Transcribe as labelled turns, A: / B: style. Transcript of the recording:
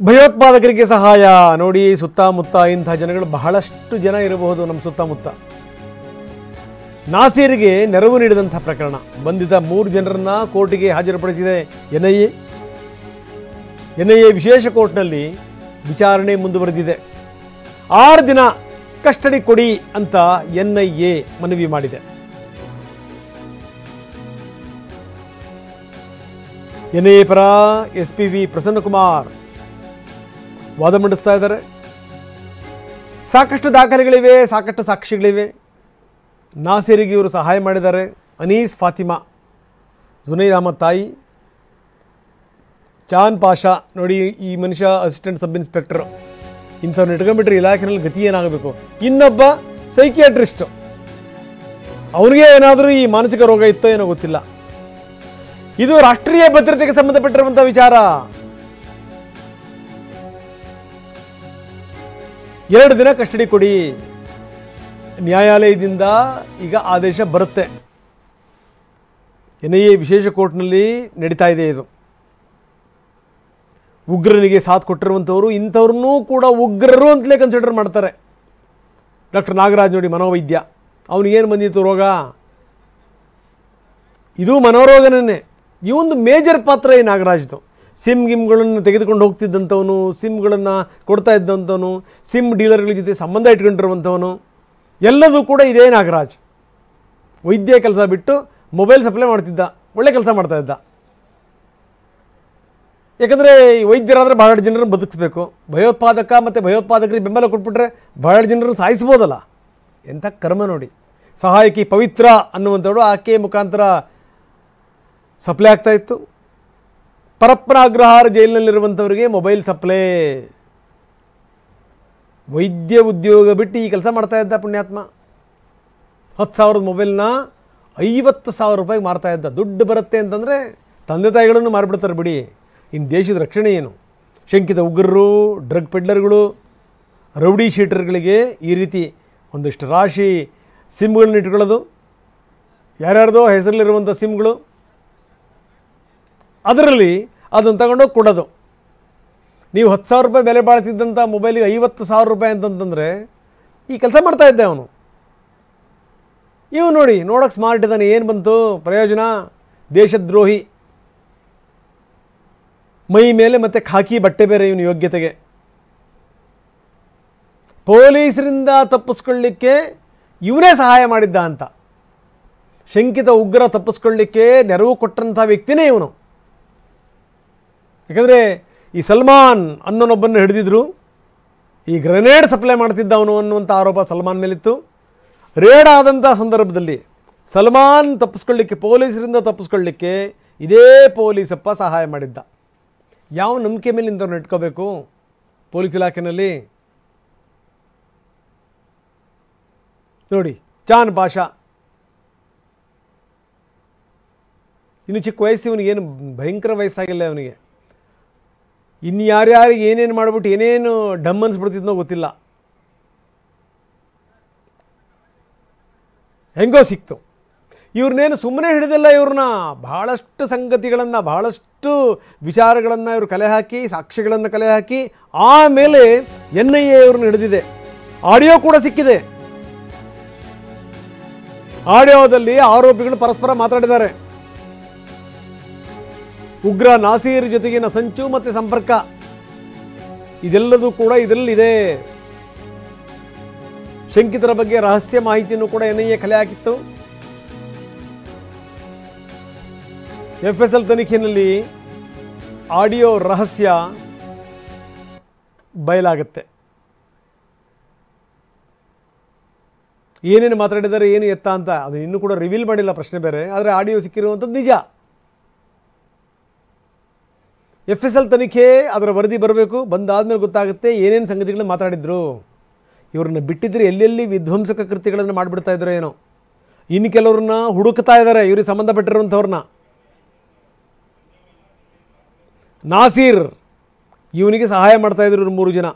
A: ಭಯೋತ್ಪಾದಕರಿಗೆ ಸಹಾಯ ನೋಡಿ. ಸುತ್ತಮುತ್ತ ಇಂಥ ಜನಗಳು ಬಹಳಷ್ಟು ಜನ ಇರಬಹುದು ನಮ್ಮ ಸುತ್ತಮುತ್ತ. ನಾಸೀರ್ಗೆ ನೆರವು ನೀಡಿದಂಥ ಪ್ರಕರಣ. ಬಂಧಿತ 3 ಜನರನ್ನ ಕೋರ್ಟಿಗೆ ಹಾಜರುಪಡಿಸಿದೆ ಎನ್ಐಎ ವಿಶೇಷ ಕೋರ್ಟ್ನಲ್ಲಿ ವಿಚಾರಣೆ ಮುಂದುವರೆದಿದೆ. 6 ದಿನ ಕಸ್ಟಡಿ ಕೊಡಿ ಅಂತ ಎನ್ಐಎ ಮನವಿ ಮಾಡಿದೆ. ಎನ್ಐಎ ಪರ ಎಸ್ಪಿವಿ ಪ್ರಸನ್ನಕುಮಾರ್ ವಾದ ಮಂಡಿಸ್ತಾ ಇದ್ದಾರೆ. ಸಾಕಷ್ಟು ದಾಖಲೆಗಳಿವೆ, ಸಾಕಷ್ಟು ಸಾಕ್ಷಿಗಳಿವೆ. ನಾಸೀರಿಗೆ ಇವರು ಸಹಾಯ ಮಾಡಿದ್ದಾರೆ. ಅನೀಸ್ ಫಾತಿಮಾ, ಜುನೈರ್ ಅಹಮದ್ ತಾಯಿ, ಚಾನ್ ಪಾಷಾ ನೋಡಿ, ಈ ಮನುಷ್ಯ ಅಸಿಸ್ಟೆಂಟ್ ಸಬ್ ಇನ್ಸ್ಪೆಕ್ಟರ್. ಇಂಥವ್ರನ್ನ ಇಟ್ಕೊಂಡ್ಬಿಟ್ರೆ ಇಲಾಖೆನಲ್ಲಿ ಗತಿ ಏನಾಗಬೇಕು. ಇನ್ನೊಬ್ಬ ಸೈಕಿಯಾಟ್ರಿಸ್ಟ್, ಅವ್ರಿಗೆ ಏನಾದರೂ ಈ ಮಾನಸಿಕ ರೋಗ ಇತ್ತೋ ಏನೋ ಗೊತ್ತಿಲ್ಲ. ಇದು ರಾಷ್ಟ್ರೀಯ ಭದ್ರತೆಗೆ ಸಂಬಂಧಪಟ್ಟಿರುವಂಥ ವಿಚಾರ. 2 ದಿನ ಕಸ್ಟಡಿ ಕೊಡಿ. ನ್ಯಾಯಾಲಯದಿಂದ ಈಗ ಆದೇಶ ಬರುತ್ತೆ. ಎನ್ಐಎ ವಿಶೇಷ ಕೋರ್ಟ್ನಲ್ಲಿ ನಡೀತಾ ಇದೆ ಇದು. ಉಗ್ರನಿಗೆ ಸಾಥ್ ಕೊಟ್ಟಿರುವಂಥವರು ಇಂಥವ್ರನ್ನೂ ಕೂಡ ಉಗ್ರರು ಅಂತಲೇ ಕನ್ಸಿಡರ್ ಮಾಡ್ತಾರೆ. ಡಾಕ್ಟರ್ ನಾಗರಾಜ್ ನೋಡಿ, ಮನೋವೈದ್ಯ, ಅವನಿಗೇನು ಬಂದಿತ್ತು ರೋಗ? ಇದು ಮನೋರೋಗನೇ. ಈ ಒಂದು ಮೇಜರ್ ಪಾತ್ರ ಈ ನಾಗರಾಜ್ದು. ಸಿಮ್ಗಳನ್ನು ತೆಗೆದುಕೊಂಡು ಹೋಗ್ತಿದ್ದಂಥವನು, ಸಿಮ್ಗಳನ್ನು ಕೊಡ್ತಾ ಇದ್ದಂಥವನು, ಸಿಮ್ ಡೀಲರ್ಗಳ ಜೊತೆ ಸಂಬಂಧ ಇಟ್ಕೊಂಡಿರುವಂಥವನು, ಎಲ್ಲದೂ ಕೂಡ ಇದೇ ನಾಗರಾಜ್. ವೈದ್ಯ ಕೆಲಸ ಬಿಟ್ಟು ಮೊಬೈಲ್ ಸಪ್ಲೈ ಮಾಡ್ತಿದ್ದ, ಒಳ್ಳೆ ಕೆಲಸ ಮಾಡ್ತಾಯಿದ್ದ. ಯಾಕಂದರೆ ವೈದ್ಯರಾದರೆ ಬಹಳ ಜನರನ್ನು ಬದುಕಿಸ್ಬೇಕು. ಭಯೋತ್ಪಾದಕ ಮತ್ತು ಭಯೋತ್ಪಾದಕರಿಗೆ ಬೆಂಬಲ ಕೊಟ್ಬಿಟ್ರೆ ಬಹಳ ಜನರನ್ನು ಸಾಯಿಸ್ಬೋದಲ್ಲ. ಎಂಥ ಕರ್ಮ ನೋಡಿ. ಸಹಾಯಕಿ ಪವಿತ್ರ ಅನ್ನುವಂಥವಳು ಆಕೆ ಮುಖಾಂತರ ಸಪ್ಲೈ ಆಗ್ತಾಯಿತ್ತು. ಪರಪ್ಪನ ಅಗ್ರಹಾರ ಜೈಲಿನಲ್ಲಿರುವಂಥವರಿಗೆ ಮೊಬೈಲ್ ಸಪ್ಲೈ. ವೈದ್ಯ ಉದ್ಯೋಗ ಬಿಟ್ಟು ಈ ಕೆಲಸ ಮಾಡ್ತಾ ಇದ್ದ ಪುಣ್ಯಾತ್ಮ. 10,000 ಮೊಬೈಲ್ನ 50,000 ರೂಪಾಯಿಗೆ ಮಾರ್ತಾ ಇದ್ದ. ದುಡ್ಡು ಬರುತ್ತೆ ಅಂತಂದರೆ ತಂದೆ ತಾಯಿಗಳನ್ನು ಮಾರಿಬಿಡ್ತಾರೆ ಬಿಡಿ. ಇನ್ನು ದೇಶದ ರಕ್ಷಣೆ ಏನು? ಶಂಕಿತ ಉಗ್ರರು, ಡ್ರಗ್ ಪೆಡ್ಲರ್ಗಳು, ರೌಡಿ ಶೀಟರ್ಗಳಿಗೆ ಈ ರೀತಿ ಒಂದಿಷ್ಟು ರಾಶಿ ಸಿಮ್ಗಳನ್ನ ಇಟ್ಕೊಳ್ಳೋದು, ಯಾರ್ಯಾರ್ದೋ ಹೆಸರಲ್ಲಿರುವಂಥ ಸಿಮ್ಗಳು, ಅದರಲ್ಲಿ ಅದನ್ನು ತಗೊಂಡೋಗಿ ಕೊಡೋದು. ನೀವು 10,000 ರೂಪಾಯಿ ಬೆಲೆ ಬಾಳ್ತಿದ್ದಂಥ ಮೊಬೈಲಿಗೆ 50,000 ರೂಪಾಯಿ ಅಂತಂತಂದರೆ ಈ ಕೆಲಸ ಮಾಡ್ತಾಯಿದ್ದೆ ಅವನು. ಇವು ನೋಡಿ, ನೋಡೋಕ್ಕೆ ಸ್ಮಾರ್ಟ್ ಇದ್ದಾನೆ, ಏನು ಬಂತು ಪ್ರಯೋಜನ? ದೇಶದ್ರೋಹಿ. ಮೈ ಮೇಲೆ ಮತ್ತು ಖಾಕಿ ಬಟ್ಟೆ ಬೇರೆ ಇವನು ಯೋಗ್ಯತೆಗೆ. ಪೊಲೀಸರಿಂದ ತಪ್ಪಿಸ್ಕೊಳ್ಳಿಕ್ಕೆ ಇವನೇ ಸಹಾಯ ಮಾಡಿದ್ದ ಅಂತ. ಶಂಕಿತ ಉಗ್ರ ತಪ್ಪಿಸ್ಕೊಳ್ಳಿಕ್ಕೆ ನೆರವು ಕೊಟ್ಟಂಥ ವ್ಯಕ್ತಿನೇ ಇವನು. ಯಾಕಂದರೆ ಈ ಸಲ್ಮಾನ್ ಅನ್ನೋನೊಬ್ಬನ್ನು ಹಿಡಿದಿದ್ರು. ಈ ಗ್ರೆನೇಡ್ ಸಪ್ಲೈ ಮಾಡ್ತಿದ್ದವನು ಅನ್ನುವಂಥ ಆರೋಪ ಸಲ್ಮಾನ್ ಮೇಲಿತ್ತು. ರೇಡ್ ಆದಂಥ ಸಂದರ್ಭದಲ್ಲಿ ಸಲ್ಮಾನ್ ತಪ್ಪಿಸ್ಕೊಳ್ಳಿಕ್ಕೆ, ಪೊಲೀಸರಿಂದ ತಪ್ಪಿಸ್ಕೊಳ್ಳಿಕ್ಕೆ ಇದೇ ಪೊಲೀಸಪ್ಪ ಸಹಾಯ ಮಾಡಿದ್ದ. ಯಾವ ನಂಬಿಕೆ ಮೇಲೆ ಇಂಥವ್ರನ್ನ ಇಟ್ಕೋಬೇಕು ಪೊಲೀಸ್ ಇಲಾಖೆಯಲ್ಲಿ? ನೋಡಿ, ಚಾನ್ ಪಾಷಾ ಇನ್ನು ಚಿಕ್ಕ ವಯಸ್ಸು, ಇವನಿಗೇನು ಭಯಂಕರ ವಯಸ್ಸಾಗಿಲ್ಲ ಅವನಿಗೆ. ಇನ್ನು ಯಾರ್ಯಾರಿಗೆ ಏನೇನು ಮಾಡಿಬಿಟ್ಟು ಏನೇನು ಡಮ್ ಅನ್ಸ್ಬಿಡ್ತಿದ್ನೋ ಗೊತ್ತಿಲ್ಲ. ಹೆಂಗೋ ಸಿಕ್ತು. ಇವ್ರನ್ನೇನು ಸುಮ್ಮನೆ ಹಿಡಿದಿಲ್ಲ. ಇವ್ರನ್ನ ಬಹಳಷ್ಟು ಸಂಗತಿಗಳನ್ನು, ಬಹಳಷ್ಟು ವಿಚಾರಗಳನ್ನು ಇವರು ಕಲೆ ಹಾಕಿ, ಸಾಕ್ಷ್ಯಗಳನ್ನು ಕಲೆ ಹಾಕಿ ಆಮೇಲೆ ಎನ್ಐಎ ಇವ್ರನ್ನ ಹಿಡಿದಿದೆ. ಆಡಿಯೋ ಕೂಡ ಸಿಕ್ಕಿದೆ. ಆಡಿಯೋದಲ್ಲಿ ಆರೋಪಿಗಳು ಪರಸ್ಪರ ಮಾತಾಡಿದ್ದಾರೆ. ಉಗ್ರ ನಾಸೀರ್ ಜೊತೆಗಿನ ಸಂಚು ಮತ್ತು ಸಂಪರ್ಕ ಇದೆಲ್ಲದೂ ಕೂಡ ಇದರಲ್ಲಿದೆ. ಶಂಕಿತರ ಬಗ್ಗೆ ರಹಸ್ಯ ಮಾಹಿತಿಯನ್ನು ಕೂಡ ಎನ್ಐಎ ಕಲೆ ಹಾಕಿತ್ತು. FSL ತನಿಖೆಯಲ್ಲಿ ಆಡಿಯೋ ರಹಸ್ಯ ಬಯಲಾಗುತ್ತೆ. ಏನೇನು ಮಾತಾಡಿದ್ದಾರೆ, ಏನು ಎತ್ತ ಅಂತ ಅದು ಇನ್ನೂ ಕೂಡ ರಿವೀಲ್ ಮಾಡಿಲ್ಲ, ಪ್ರಶ್ನೆ ಬೇರೆ. ಆದರೆ ಆಡಿಯೋ ಸಿಕ್ಕಿರುವಂಥದ್ದು ನಿಜ. FSL ತನಿಖೆ ಅದರ ವರದಿ ಬರಬೇಕು. ಬಂದಾದ್ಮೇಲೆ ಗೊತ್ತಾಗುತ್ತೆ ಏನೇನು ಸಂಗತಿಗಳನ್ನ ಮಾತಾಡಿದ್ರು. ಇವ್ರನ್ನ ಬಿಟ್ಟಿದ್ರೆ ಎಲ್ಲೆಲ್ಲಿ ವಿಧ್ವಂಸಕ ಕೃತ್ಯಗಳನ್ನು ಮಾಡಿಬಿಡ್ತಾ ಇದ್ರು ಏನೋ. ಇನ್ನು ಕೆಲವ್ರನ್ನ ಹುಡುಕ್ತಾ ಇದ್ದಾರೆ, ಇವ್ರಿಗೆ ಸಂಬಂಧಪಟ್ಟಿರುವಂಥವ್ರನ್ನ. ನಾಸೀರ್ ಇವನಿಗೆ ಸಹಾಯ ಮಾಡ್ತಾಯಿದ್ರು 3 ಜನ.